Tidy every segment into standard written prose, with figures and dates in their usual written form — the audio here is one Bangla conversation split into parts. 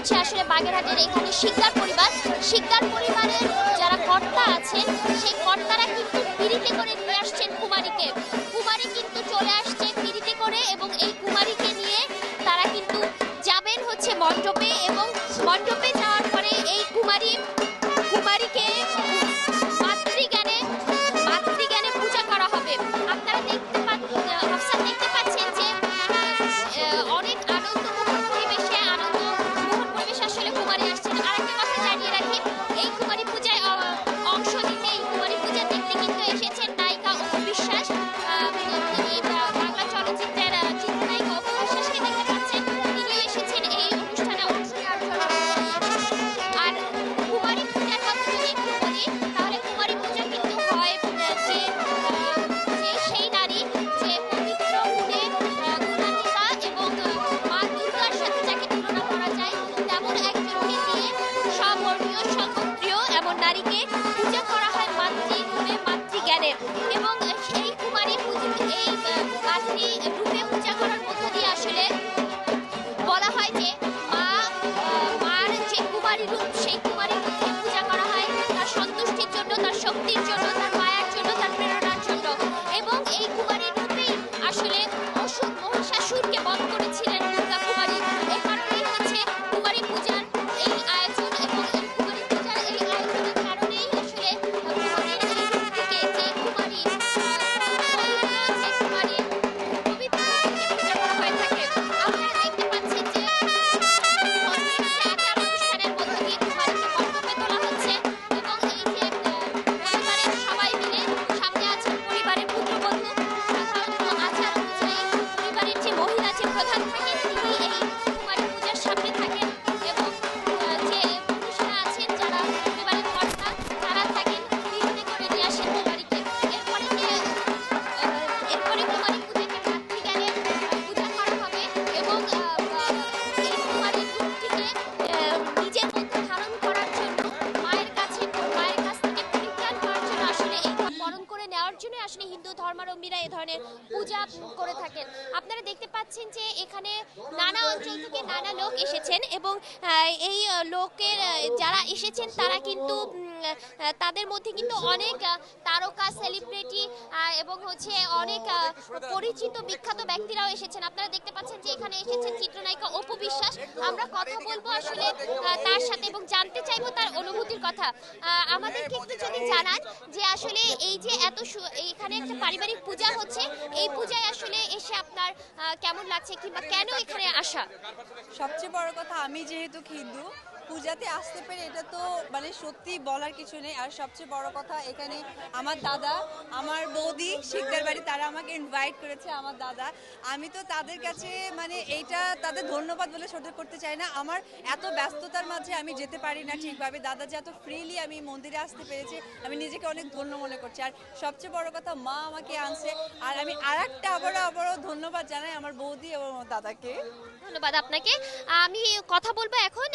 হচ্ছে আসলে বাগেরহাটের এখানে শিকদার পরিবার। শিকদার পরিবারের যারা কর্তা আছেন সেই কর্তারা কিন্তু পিড়িতে করে নিয়ে আসছেন কুমারীকে। কুমারী কিন্তু চলে আসছে পিড়িতে করে এবং এই কুমারীকে নিয়ে তারা কিন্তু যাবেন হচ্ছে মণ্ডপে এবং মণ্ডপে যাওয়ার পরে এই কুমারীকে মাতৃজ্ঞানে পূজা করা হবে। আপনারা দেখতে পাচ্ছেন যে অনেক আনন্দমুখর পরিবেশে আসলে কুমারী আসছেন। আরেকটা কথা জানিয়ে রাখি, এই কুমারী পূজায় অংশ নিতে, এই কুমারী পূজা দেখতে কিন্তু এসেছেন নায়িকা অপু বিশ্বাস। তিনি বাংলা চলচ্চিত্রের চিত্রনায়িকা অপু বিশ্বাসকে দেখতে পাচ্ছেন, তিনিও এসেছেন এই অনুষ্ঠানে অংশ নেওয়ার জন্য। আর কুমারী পূজার কথা যদি একটু বলি, তাহলে কুমারী পূজা কিন্তু হয় যে সেই নারী যে পবিত্র গুণে গুণান্বিতা এবং মা দুর্গার সাথে যাকে তুলনা করা যায় তেমন একজনকে দিয়ে স্ববর্ণীয় স্বগোত্রীয় এমন নারীকে পূজা করা হয় মাতৃরূপে মাতৃজ্ঞানে। এবং এই কুমারী এই মাতৃরূপে পূজা করার মধ্য দিয়ে আসলে বলা হয় যে মার যে কুমারী রূপ, সেই কুমারী রূপকে পূজা করা হয় তার সন্তুষ্টির জন্য, তার শক্তির জন্য, তার মায়ার জন্য, তার প্রেরণার জন্য। এবং এই কুমারী রূপেই আসলে অসুর মহিষাসুরকে বধ করেছিলেন দুর্গা কুমারী। এই কারণেই হচ্ছে কুমারী পূজার এই আয়োজন এবং এই কুমারী পূজার এই আয়োজনের কারণেই আসলে কুমারীর এই রূপটিকে যে কুমারী পবিত্র রূপটিকে পূজা করা হয়ে থাকে। আপনারা দেখতে পাচ্ছেন যে আচার অনুষ্ঠানের মধ্য দিয়ে কুমারীকে মণ্ডপে তোলা হচ্ছে এবং এই যে পরিবারের সবাই মিলে সামনে আছেন পরিবারের পুত্রবধূ। সাধারণত আচার অনুযায়ী পরিবারের যে মহিলা যে প্রধান থাকেন তিনি এই কুমারী পূজার সামনে থাকেন এবং যে পুরুষরা আছেন যারা পরিবারের কর্তা তারা থাকেন পিড়িতে করে নিয়ে আসেন কুমারীকে। এরপরে কুমারী পূজাকে মাতৃজ্ঞানে পূজা করা হবে এবং এই কুমারী রূপটিকে নিজের মধ্যে ধারণ করার জন্য মায়ের কাছ থেকে পরিত্রাণ করার জন্য আসলে এই বরণ করে নেওয়ার জন্য আসলে হিন্দু ধর্মাবলম্বীরা এই ধরনের পূজা করে থাকেন। আপনারা দেখতে পাচ্ছেন যে এখানে নানা অঞ্চল থেকে নানা লোক এসেছেন এবং এই লোকের যারা এসেছেন তারা কিন্তু তাদের মধ্যে কিন্তু অনেক তারকা সেলিব্রিটি এবং হচ্ছে অনেক পরিচিত বিখ্যাত ব্যক্তিরাও এসেছেন। আপনারা দেখতে পাচ্ছেন যে এখানে এসেছেন চিত্রনায়িকা অপু বিশ্বাস। আমরা কথা বলবো আসলে তার সাথে এবং জানতে চাইবো তার অনুভূতির কথা। আমাদেরকে একটু যদি জানান যে আসলে এই যে এখানে একটা পারিবারিক পূজা হচ্ছে, এই পূজায় আসলে এসে আপনার কেমন লাগছে কিংবা কেন এখানে আসা? সবচেয়ে বড় কথা, আমি যেহেতু হিন্দু, পূজাতে আসতে পেরে এটা তো মানে সত্যি বলার কিছু নেই। আর সবচেয়ে বড় কথা, এখানে আমার দাদা, আমার বৌদি শিকদার বাড়ি, তারা আমাকে ইনভাইট করেছে। আমার দাদা, আমি তো তাদের কাছে মানে এইটা তাদের ধন্যবাদ বলে শোধ করতে চাই না। আমার এত ব্যস্ততার মাঝে আমি যেতে পারি না ঠিকভাবে, দাদা যে এত ফ্রিলি আমি মন্দিরে আসতে পেরেছি, আমি নিজেকে অনেক ধন্য মনে করছি। আর সবচেয়ে বড় কথা, মা আমাকে আনছে। আর আমি আরেকটা আবারও ধন্যবাদ জানাই আমার বৌদি এবং আমার দাদাকে। ধন্যবাদ আপনাকে। আমি কথা বলবো এখন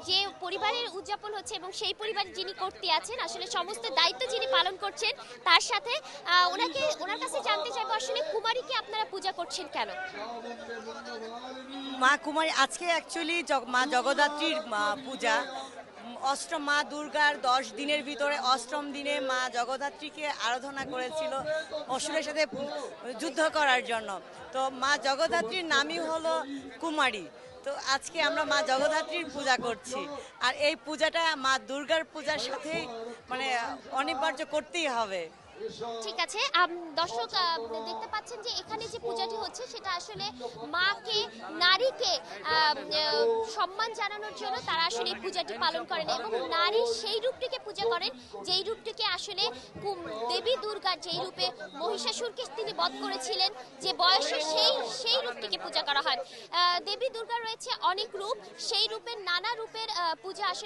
যে পরিবারের উদযাপন হচ্ছে এবং সেই পরিবারের যিনি কর্ত্রী আছেন, আসলে সমস্ত দায়িত্ব যিনি পালন করছেন, তার সাথে ওনার কাছে জানতে চাইবো আসলে কুমারীকে আপনারা পূজা করছেন কেন? মা কুমারী আজকে অ্যাকচুয়ালি মা জগদ্ধাত্রীর পূজা। অষ্টম মা দুর্গার 10 দিনের ভিতরে অষ্টম দিনে মা জগদ্ধাত্রীকে আরাধনা করেছিল অসুরের সাথে যুদ্ধ করার জন্য। তো মা জগদ্ধাত্রীর নামই হলো কুমারী। তো আজকে আমরা মা জগদ্ধাত্রীর পূজা করছি। আর এই পূজাটা মা দুর্গার পূজার সাথেই মানে অনিবার্য করতেই হবে। ঠিক আছে, দর্শক দেখতে পাচ্ছেন যে এখানে যে পূজাটি হচ্ছে সেটা আসলে মাকে, নারীকে সম্মান জানানোর জন্য তারা আসলে এই পূজাটি পালন করেন এবং নারী সেই রূপটিকে পূজা করেন যেই রূপটিকে আসলে দেবী দুর্গার যেই রূপে মহিষাসুরকে তিনি বধ করেছিলেন, যে বয়সে সেই রূপটিকে পূজা করা হয়। দেবী দুর্গার রয়েছে অনেক রূপ, সেই রূপের নানা রূপের পূজা আসলে